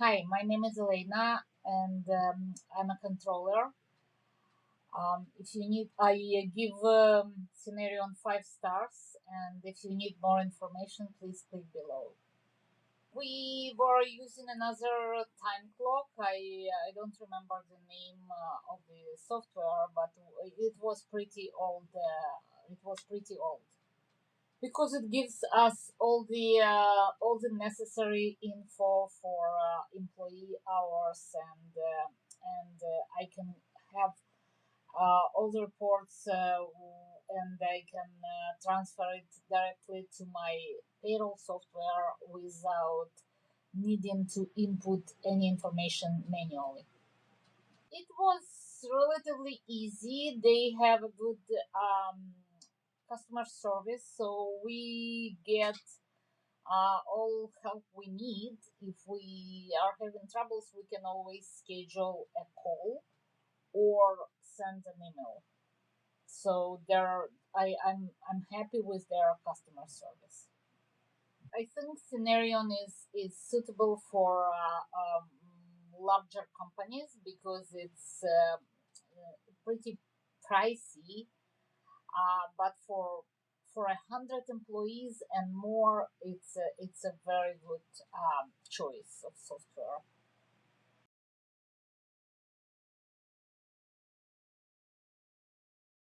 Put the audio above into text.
Hi, my name is Elena, and I'm a controller. If you need, I give Synerion 5 stars, and if you need more information, please click below. We were using another time clock. I don't remember the name of the software, but it was pretty old. It was pretty old because it gives us all the necessary info for employee hours, and I can have all the reports, and I can transfer it directly to my payroll software without needing to input any information manually. It was relatively easy. They have a good customer service, so we get all help we need. If we are having troubles, we can always schedule a call or send an email. So I'm happy with their customer service. I think Synerion is suitable for larger companies because it's pretty pricey. But for 100 employees and more, it's a very good choice of software.